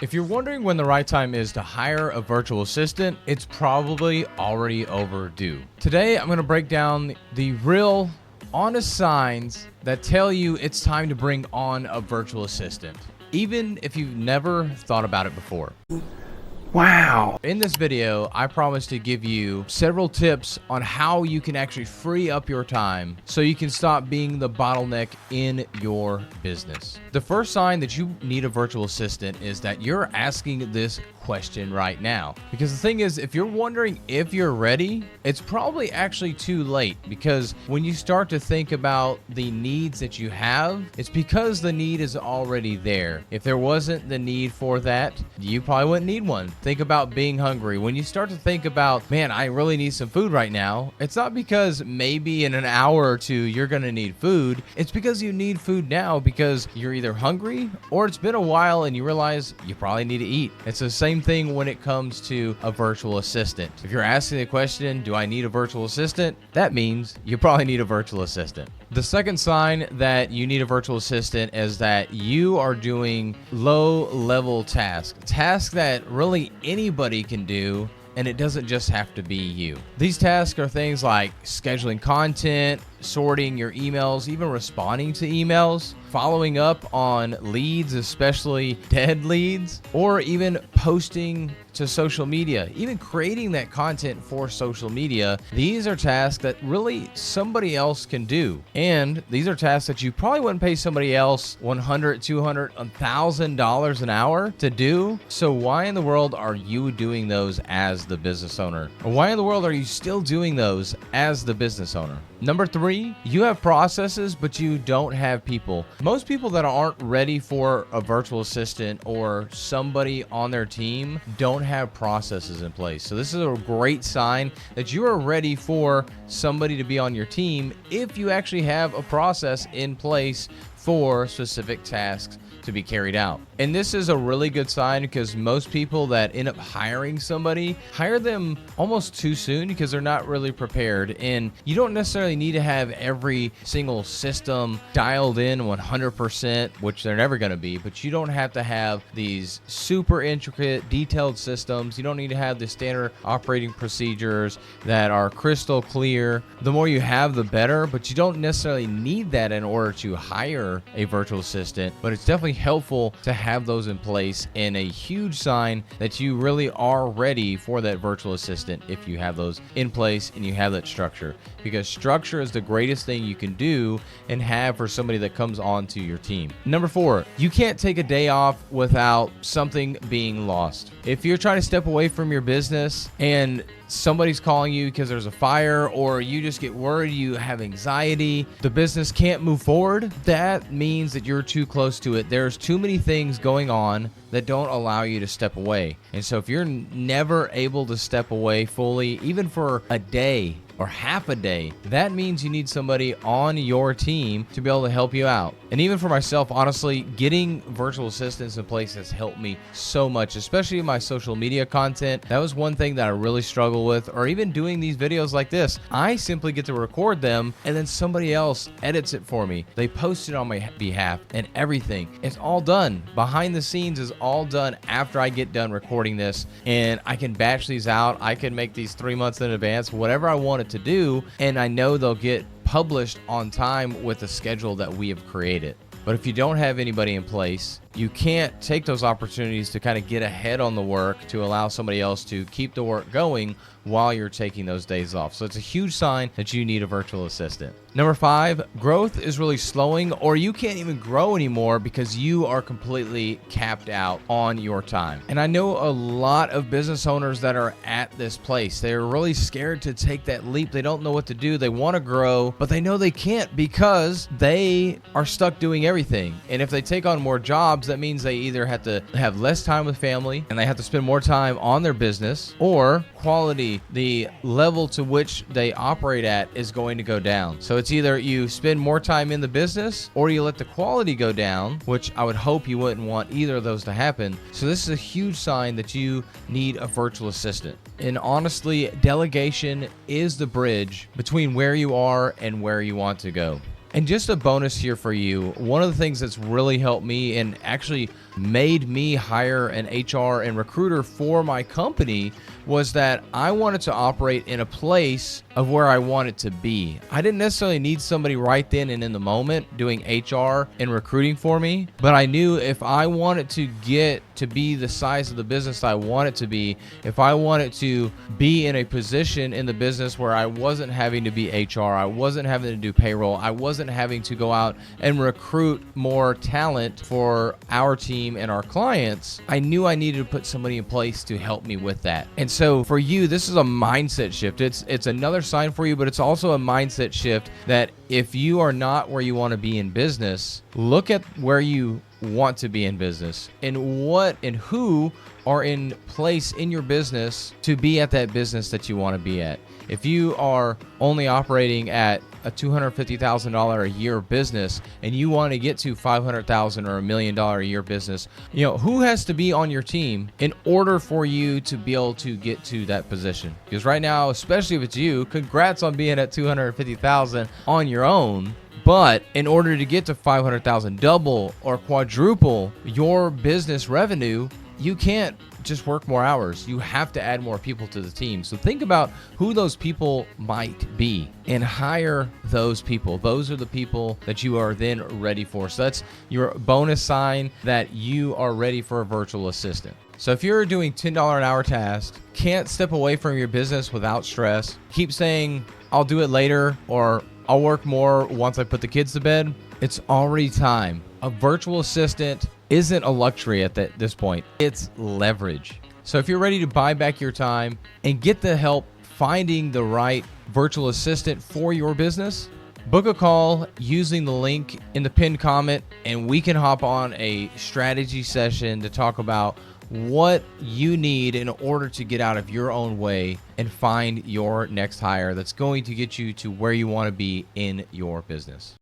If you're wondering when the right time is to hire a virtual assistant, it's probably already overdue. Today, I'm going to break down the real, honest signs that tell you it's time to bring on a virtual assistant, even if you've never thought about it before. Wow. In this video, I promise to give you several tips on how you can actually free up your time so you can stop being the bottleneck in your business. The first sign that you need a virtual assistant is that you're asking this question right now. Because the thing is, if you're wondering if you're ready, it's probably actually too late, because when you start to think about the needs that you have, it's because the need is already there. If there wasn't the need for that, you probably wouldn't need one. Think about being hungry. When you start to think about, man, I really need some food right now, it's not because maybe in an hour or two you're going to need food. It's because you need food now because you're either hungry or it's been a while and you realize you probably need to eat. It's the same thing when it comes to a virtual assistant. If you're asking the question, do I need a virtual assistant? That means you probably need a virtual assistant. The second sign that you need a virtual assistant is that you are doing low-level tasks that really anybody can do, and it doesn't just have to be you. These tasks are things like scheduling content, sorting your emails, even responding to emails, following up on leads, especially dead leads, or even posting to social media, even creating that content for social media. These are tasks that really somebody else can do. And these are tasks that you probably wouldn't pay somebody else $100, $200, $1,000 an hour to do. So why in the world are you doing those as the business owner? Or why in the world are you still doing those as the business owner? Number 3, you have processes, but you don't have people. Most people that aren't ready for a virtual assistant or somebody on their team don't have processes in place. So this is a great sign that you are ready for somebody to be on your team if you actually have a process in place for specific tasks to be carried out. And this is a really good sign because most people that end up hiring somebody hire them almost too soon because they're not really prepared. And you don't necessarily need to have every single system dialed in 100%, which they're never going to be, but you don't have to have these super intricate, detailed systems. You don't need to have the standard operating procedures that are crystal clear. The more you have, the better, but you don't necessarily need that in order to hire a virtual assistant, but it's definitely helpful to have those in place, and a huge sign that you really are ready for that virtual assistant if you have those in place and you have that structure, because structure is the greatest thing you can do and have for somebody that comes onto your team. Number 4, you can't take a day off without something being lost. If you're trying to step away from your business and somebody's calling you because there's a fire, or you just get worried, you have anxiety, the business can't move forward, that means that you're too close to it. There's too many things going on that don't allow you to step away. And so if you're never able to step away fully, even for a day or half a day, that means you need somebody on your team to be able to help you out. And even for myself, honestly, getting virtual assistants in place has helped me so much, especially in my social media content. That was one thing that I really struggle with, or even doing these videos like this. I simply get to record them and then somebody else edits it for me. They post it on my behalf and everything. It's all done. Behind the scenes is all done after I get done recording this, and I can batch these out. I can make these 3 months in advance, whatever I want it to do, and I know they'll get published on time with the schedule that we have created. But if you don't have anybody in place, you can't take those opportunities to kind of get ahead on the work to allow somebody else to keep the work going while you're taking those days off. So it's a huge sign that you need a virtual assistant. Number 5, growth is really slowing, or you can't even grow anymore because you are completely capped out on your time. And I know a lot of business owners that are at this place. They're really scared to take that leap. They don't know what to do. They want to grow, but they know they can't because they are stuck doing everything. And if they take on more jobs, that means they either have to have less time with family and they have to spend more time on their business, or quality, the level to which they operate at, is going to go down. So it's either you spend more time in the business or you let the quality go down, which I would hope you wouldn't want either of those to happen. So this is a huge sign that you need a virtual assistant. And honestly, delegation is the bridge between where you are and where you want to go. And just a bonus here for you, one of the things that's really helped me and actually made me hire an HR and recruiter for my company was that I wanted to operate in a place of where I wanted to be. I didn't necessarily need somebody right then and in the moment doing HR and recruiting for me, but I knew if I wanted to get to be the size of the business I want it to be, if I wanted to be in a position in the business where I wasn't having to be HR, I wasn't having to do payroll, I wasn't having to go out and recruit more talent for our team and our clients, I knew I needed to put somebody in place to help me with that. And so for you, this is a mindset shift. It's another sign for you, but it's also a mindset shift that if you are not where you want to be in business, look at where you want to be in business and what and who are in place in your business to be at that business that you want to be at. If you are only operating at a $250,000 a year business and you want to get to $500,000 or $1 million a year business, who has to be on your team in order for you to be able to get to that position? Because right now, especially if it's you, congrats on being at $250,000 on your own. But in order to get to $500,000, double or quadruple your business revenue, you can't just work more hours. You have to add more people to the team. So think about who those people might be and hire those people. Those are the people that you are then ready for. So that's your bonus sign that you are ready for a virtual assistant. So if you're doing $10 an hour tasks, can't step away from your business without stress, keep saying, I'll do it later, or I'll work more once I put the kids to bed, it's already time. A virtual assistant isn't a luxury at this point. It's leverage. So if you're ready to buy back your time and get the help finding the right virtual assistant for your business, book a call using the link in the pinned comment, and we can hop on a strategy session to talk about what you need in order to get out of your own way and find your next hire that's going to get you to where you want to be in your business.